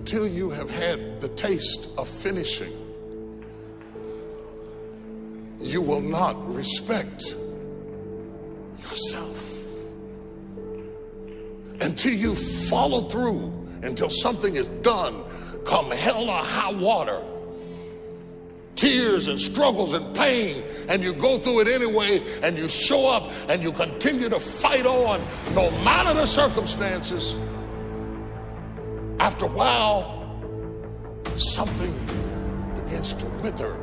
until you have had the taste of finishing, you will not respect yourself. Until you follow through, until something is done, come hell or high water, tears and struggles and pain, and you go through it anyway, and you show up and you continue to fight on no matter the circumstances. After a while, something begins to wither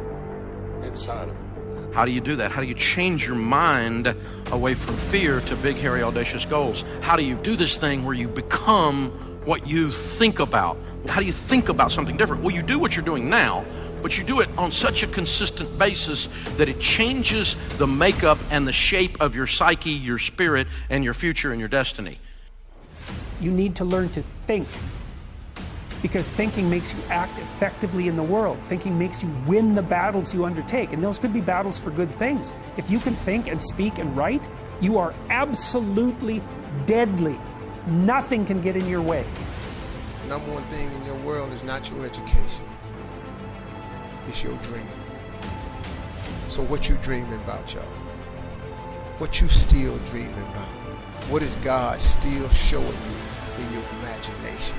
inside of you. How do you do that? How do you change your mind away from fear to big, hairy, audacious goals? How do you do this thing where you become what you think about? How do you think about something different? Well, you do what you're doing now, but you do it on such a consistent basis that it changes the makeup and the shape of your psyche, your spirit, and your future and your destiny. You need to learn to think, because thinking makes you act effectively in the world. Thinking makes you win the battles you undertake, and those could be battles for good things. If you can think and speak and write, you are absolutely deadly. Nothing can get in your way. Number one thing in your world is not your education. It's your dream. So what you dreaming about, y'all? What you still dreaming about? What is God still showing you in your imagination?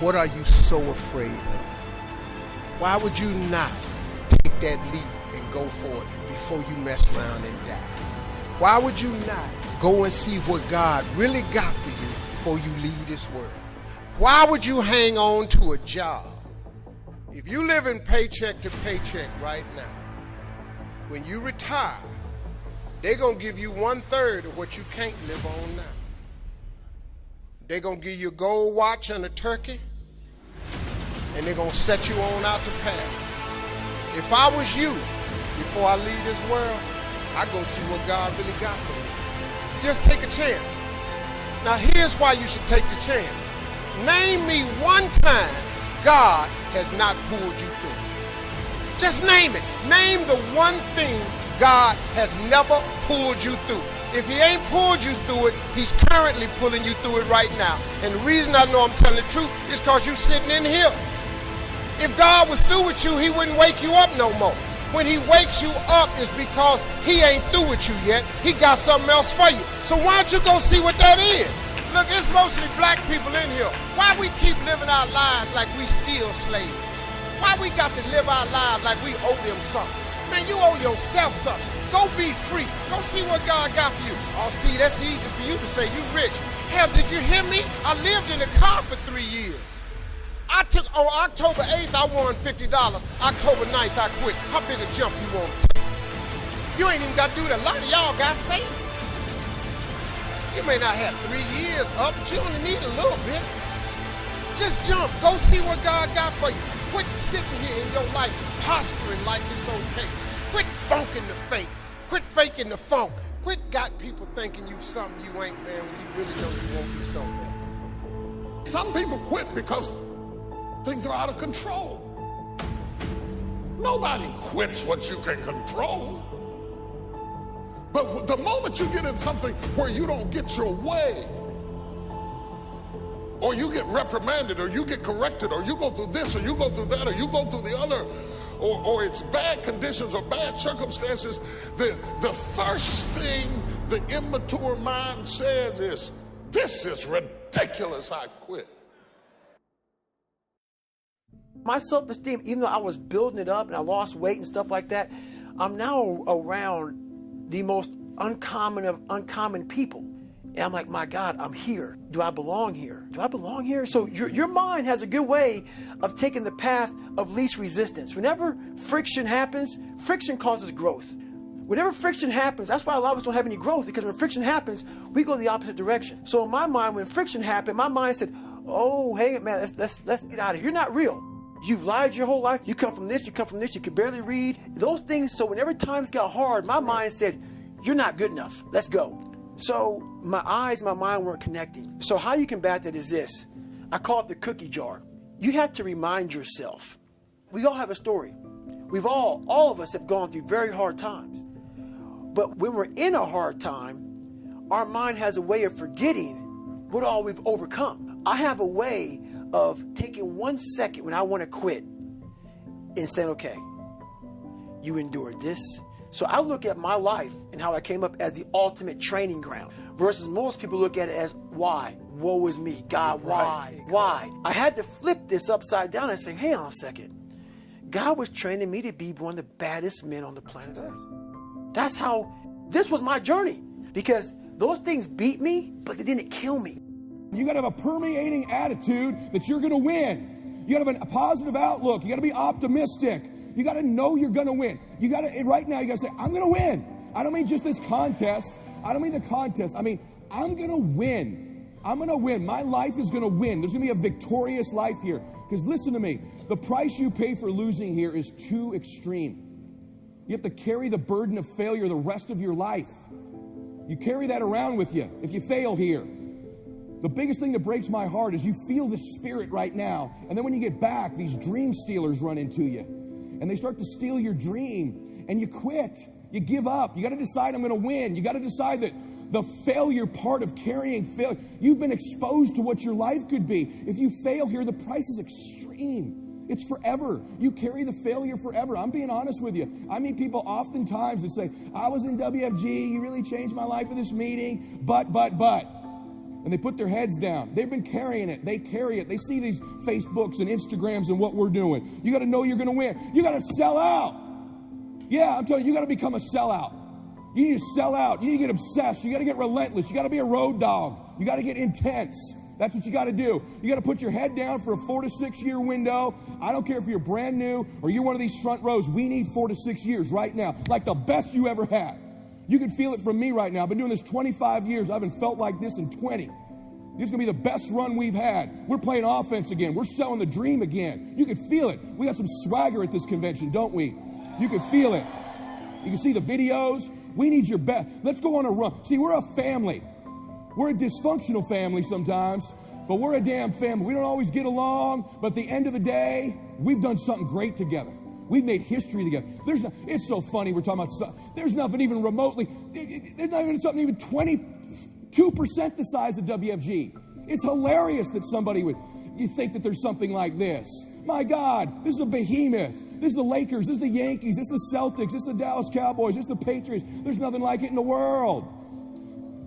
What are you so afraid of? Why would you not take that leap and go for it before you mess around and die? Why would you not go and see what God really got for you before you leave this world? Why would you hang on to a job? If you live in paycheck to paycheck right now, when you retire, they're going to give you 1/3 of what you can't live on now. They're going to give you a gold watch and a turkey, and they're going to set you on out to pasture. If I was you, before I leave this world, I'd go see what God really got for me. Just take a chance. Now here's why you should take the chance. Name me one time God has not pulled you through. Just name it. Name the one thing God has never pulled you through. If he ain't pulled you through it, he's currently pulling you through it right now. And the reason I know I'm telling the truth is because you're sitting in here. If God was through with you, he wouldn't wake you up no more. When he wakes you up, it's because he ain't through with you yet. He got something else for you. So why don't you go see what that is? Look, it's mostly black people in here. Why we keep living our lives like we still slaves? Why we got to live our lives like we owe them something? Man, you owe yourself something. Go be free. Go see what God got for you. Oh, Steve, that's easy for you to say. You rich. Hell, did you hear me? I lived in a car for 3 years. I took, on October 8th, I won $50. October 9th, I quit. How big a jump you want to take? You ain't even got to do that. A lot of y'all got savings. You may not have 3 years up, but you only need a little bit. Just jump. Go see what God got for you. Quit sitting here in your life posturing like it's okay. Quit funking the fake. Quit faking the funk. Quit got people thinking you something you ain't, man, when you really know you won't be something else. Some people quit because things are out of control. Nobody quits what you can control. But the moment you get in something where you don't get your way, or you get reprimanded, or you get corrected, or you go through this, or you go through that, or you go through the other, or it's bad conditions or bad circumstances, the first thing the immature mind says is, this is ridiculous, I quit. My self-esteem, even though I was building it up and I lost weight and stuff like that, I'm now around the most uncommon of uncommon people. And I'm like, my God, I'm here. Do I belong here? Do I belong here? So your mind has a good way of taking the path of least resistance. Whenever friction happens, friction causes growth. Whenever friction happens, that's why a lot of us don't have any growth, because when friction happens, we go the opposite direction. So in my mind, when friction happened, my mind said, oh, hey, man, let's get out of here. You're not real. You've lied your whole life. You come from this, you come from this, you can barely read. Those things, so whenever times got hard, my mind said, you're not good enough. Let's go. So my eyes, my mind weren't connecting. So how you combat that is this. I call it the cookie jar. You have to remind yourself. We all have a story. All of us have gone through very hard times. But when we're in a hard time, our mind has a way of forgetting what all we've overcome. I have a way of taking 1 second when I want to quit and saying, okay, you endured this. So I look at my life and how I came up as the ultimate training ground versus most people look at it as why? Woe is me. God, why? Right. Why? I had to flip this upside down and say, hang on a second. God was training me to be one of the baddest men on the planet Earth. That's how, this was my journey. Because those things beat me, but they didn't kill me. You got to have a permeating attitude that you're going to win. You got to have a positive outlook. You got to be optimistic. You got to know you're going to win. You got to, right now, you got to say, I'm going to win. I don't mean just this contest. I don't mean the contest. I mean, I'm going to win. I'm going to win. My life is going to win. There's going to be a victorious life here. Because listen to me, the price you pay for losing here is too extreme. You have to carry the burden of failure the rest of your life. You carry that around with you if you fail here. The biggest thing that breaks my heart is you feel the spirit right now. And then when you get back, these dream stealers run into you. And they start to steal your dream. And you quit. You give up. You got to decide I'm going to win. You got to decide that the failure part of carrying failure, you've been exposed to what your life could be. If you fail here, the price is extreme. It's forever. You carry the failure forever. I'm being honest with you. I meet people oftentimes that say, I was in WFG, you really changed my life for this meeting, but. And they put their heads down. They've been carrying it. They carry it. They see these Facebooks and Instagrams and what we're doing. You got to know you're going to win. You got to sell out. Yeah, I'm telling you, you got to become a sellout. You need to sell out. You need to get obsessed. You got to get relentless. You got to be a road dog. You got to get intense. That's what you got to do. You got to put your head down for a 4 to 6 year window. I don't care if you're brand new or you're one of these front rows. We need 4 to 6 years right now, like the best you ever had. You can feel it from me right now. I've been doing this 25 years. I haven't felt like this in 20. This is going to be the best run we've had. We're playing offense again. We're selling the dream again. You can feel it. We got some swagger at this convention, don't we? You can feel it. You can see the videos. We need your best. Let's go on a run. See, we're a family. We're a dysfunctional family sometimes, but we're a damn family. We don't always get along, but at the end of the day, we've done something great together. We've made history together. It's so funny we're talking about, there's nothing even remotely, there's not even something even 22% the size of WFG. It's hilarious that somebody you think that there's something like this. My God, this is a behemoth. This is the Lakers, this is the Yankees, this is the Celtics, this is the Dallas Cowboys, this is the Patriots. There's nothing like it in the world.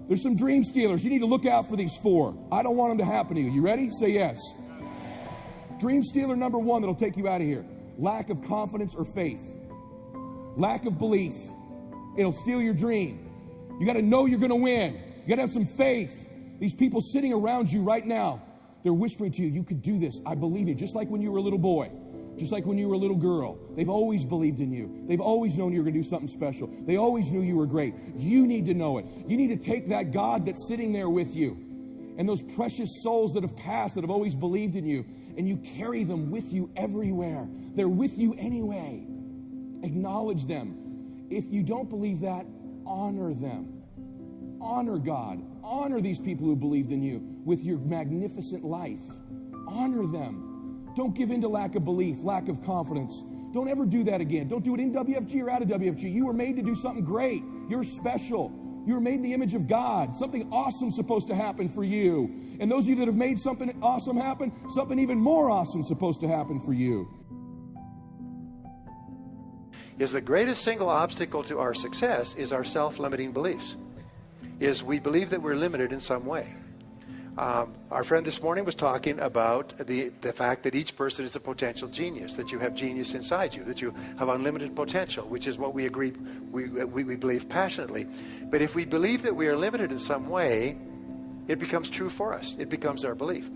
There's some dream stealers. You need to look out for these 4. I don't want them to happen to you. You ready? Say yes. Dream stealer number 1 that'll take you out of here. Lack of confidence or faith. Lack of belief. It'll steal your dream. You got to know you're going to win. You got to have some faith. These people sitting around you right now, they're whispering to you, you could do this. I believe you. Just like when you were a little boy. Just like when you were a little girl. They've always believed in you. They've always known you were going to do something special. They always knew you were great. You need to know it. You need to take that God that's sitting there with you and those precious souls that have passed, that have always believed in you, and you carry them with you everywhere. They're with you anyway. Acknowledge them. If you don't believe that, honor them. Honor God. Honor these people who believed in you with your magnificent life. Honor them. Don't give in to lack of belief, lack of confidence. Don't ever do that again. Don't do it in WFG or out of WFG. You were made to do something great. You're special. You were made in the image of God. Something awesome supposed to happen for you. And those of you that have made something awesome happen, something even more awesome supposed to happen for you. Is the greatest single obstacle to our success is our self-limiting beliefs. Is we believe that we're limited in some way. Our friend this morning was talking about the fact that each person is a potential genius, that you have genius inside you, that you have unlimited potential, which is what we agree, we believe passionately. But if we believe that we are limited in some way, it becomes true for us. It becomes our belief.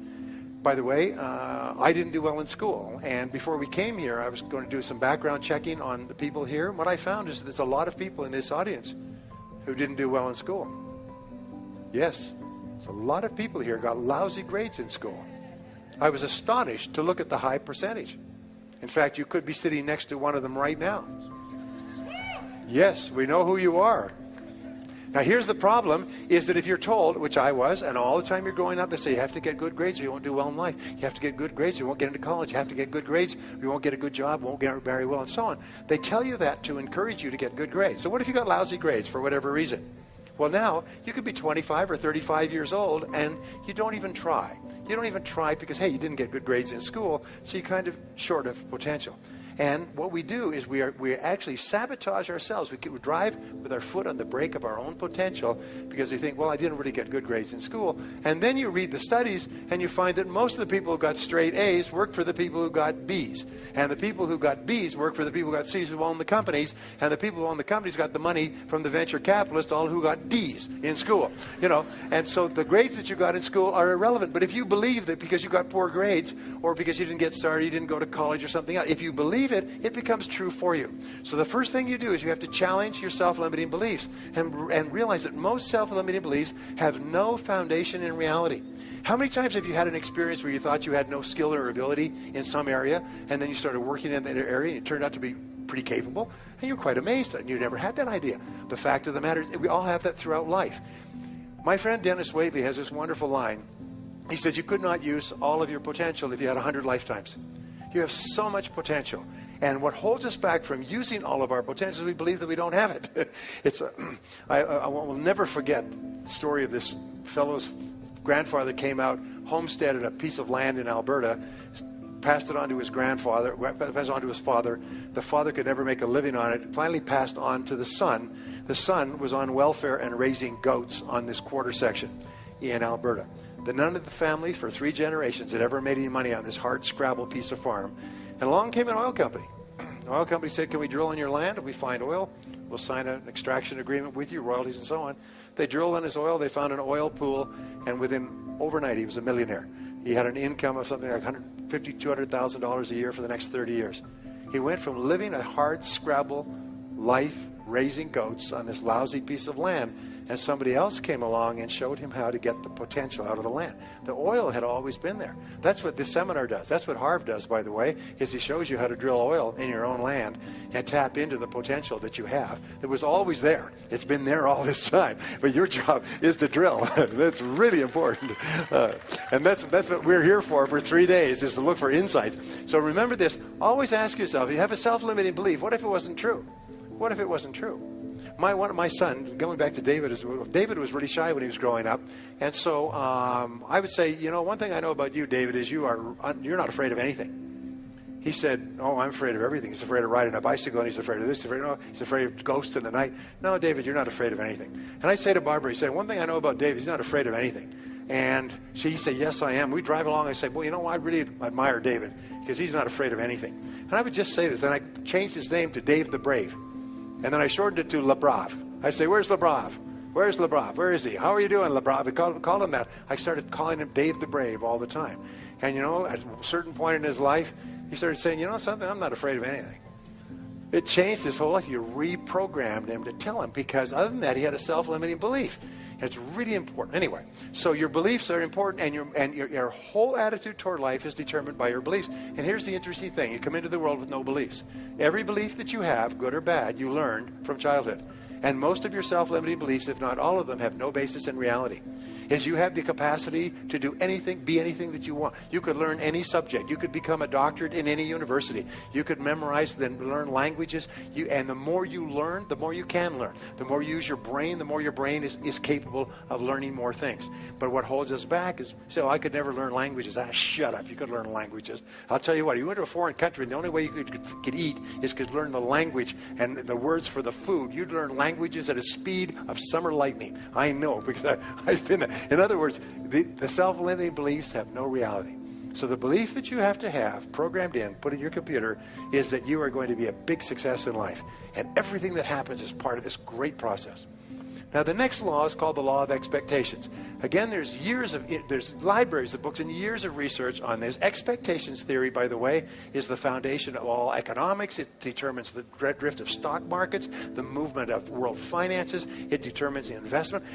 By the way, I didn't do well in school, and before we came here, I was going to do some background checking on the people here. What I found is there's a lot of people in this audience who didn't do well in school. Yes. So a lot of people here got lousy grades in school. I was astonished to look at the high percentage. In fact, you could be sitting next to one of them right now. Yes, we know who you are. Now here's the problem, is that if you're told, which I was, and all the time you're growing up, they say you have to get good grades or you won't do well in life. You have to get good grades or you won't get into college. You have to get good grades or you won't get a good job, won't get very well, and so on. They tell you that to encourage you to get good grades. So what if you got lousy grades for whatever reason? Well, now you could be 25 or 35 years old and you don't even try. You don't even try because, hey, you didn't get good grades in school, so you're kind of short of potential. And what we do is we actually sabotage ourselves. We drive with our foot on the brake of our own potential because we think, well, I didn't really get good grades in school. And then you read the studies and you find that most of the people who got straight A's work for the people who got B's. And the people who got B's work for the people who got C's who own the companies. And the people who own the companies got the money from the venture capitalists, all who got D's in school. You know, and so the grades that you got in school are irrelevant. But if you believe that because you got poor grades or because you didn't get started, you didn't go to college or something else, if you believe it becomes true for you. So the first thing you do is you have to challenge your self-limiting beliefs and realize that most self-limiting beliefs have no foundation in reality. How many times have you had an experience where you thought you had no skill or ability in some area, and then you started working in that area and it turned out to be pretty capable, and you're quite amazed and you never had that idea? The fact of the matter is we all have that throughout life. My friend Dennis Waitley has this wonderful line. He said, you could not use all of your potential if you had 100 lifetimes. You have so much potential. And what holds us back from using all of our potential is we believe that we don't have it. I will never forget the story of this fellow's grandfather came out, homesteaded a piece of land in Alberta, passed it on to his grandfather, passed it on to his father. The father could never make a living on it. Finally passed on to the son. The son was on welfare and raising goats on this quarter section in Alberta. None of the family for 3 generations had ever made any money on this hard scrabble piece of farm. And along came an oil company. The oil company said, can we drill on your land? If we find oil, we'll sign an extraction agreement with you, royalties and so on. They drilled on his oil. They found an oil pool. And overnight, he was a millionaire. He had an income of something like $150,000, $200,000 a year for the next 30 years. He went from living a hard scrabble life, raising goats on this lousy piece of land, and somebody else came along and showed him how to get the potential out of the land. The oil had always been there. That's what this seminar does. That's what Harv does, by the way, is he shows you how to drill oil in your own land and tap into the potential that you have. It was always there. It's been there all this time. But your job is to drill. That's really important. And that's what we're here for 3 days, is to look for insights. So remember this. Always ask yourself, you have a self-limiting belief. What if it wasn't true? What if it wasn't true? My son, going back to David, David was really shy when he was growing up. And so I would say, one thing I know about you, David, is you're not afraid of anything. He said, oh, I'm afraid of everything. He's afraid of riding a bicycle, and he's afraid of this. He's afraid of ghosts in the night. No, David, you're not afraid of anything. And I say to Barbara, he said, one thing I know about David, he's not afraid of anything. And he said, yes, I am. We drive along. I say, well, I really admire David because he's not afraid of anything. And I would just say this. Then I changed his name to Dave the Brave. And then I shortened it to Le Brave. I say, where's Le Brave? Where's Le Brave? Where is he? How are you doing, Le Brave? I called him that. I started calling him Dave the Brave all the time. And, at a certain point in his life, he started saying, something, I'm not afraid of anything. It changed his whole life. You reprogrammed him to tell him, because other than that, he had a self-limiting belief. And it's really important. Anyway, so your beliefs are important, and your whole attitude toward life is determined by your beliefs. And here's the interesting thing. You come into the world with no beliefs. Every belief that you have, good or bad, you learned from childhood. And most of your self-limiting beliefs, if not all of them, have no basis in reality. Is you have the capacity to do anything, be anything that you want. You could learn any subject. You could become a doctorate in any university. You could memorize, then learn languages. And the more you learn, the more you can learn. The more you use your brain, the more your brain is capable of learning more things. But what holds us back is, I could never learn languages. Shut up. You could learn languages. I'll tell you what, you went to a foreign country, and the only way you could eat is could learn the language and the words for the food. You'd learn languages at a speed of summer lightning. I know, because I've been there. In other words, the self-limiting beliefs have no reality. So the belief that you have to have programmed in, put in your computer, is that you are going to be a big success in life. And everything that happens is part of this great process. Now, the next law is called the law of expectations. Again, there's libraries of books and years of research on this. Expectations theory, by the way, is the foundation of all economics. It determines the drift of stock markets, the movement of world finances. It determines the investment.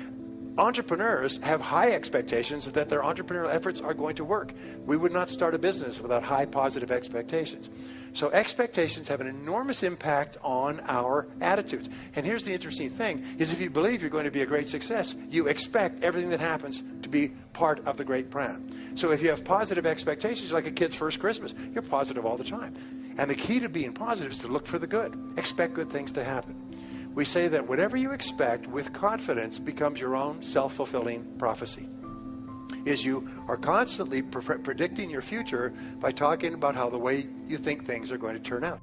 Entrepreneurs have high expectations that their entrepreneurial efforts are going to work. We would not start a business without high positive expectations. So expectations have an enormous impact on our attitudes. And here's the interesting thing, is if you believe you're going to be a great success, you expect everything that happens to be part of the great plan. So if you have positive expectations, like a kid's first Christmas, you're positive all the time. And the key to being positive is to look for the good. Expect good things to happen. we say that whatever you expect with confidence becomes your own self-fulfilling prophecy. Is you are constantly predicting your future by talking about how the way you think things are going to turn out.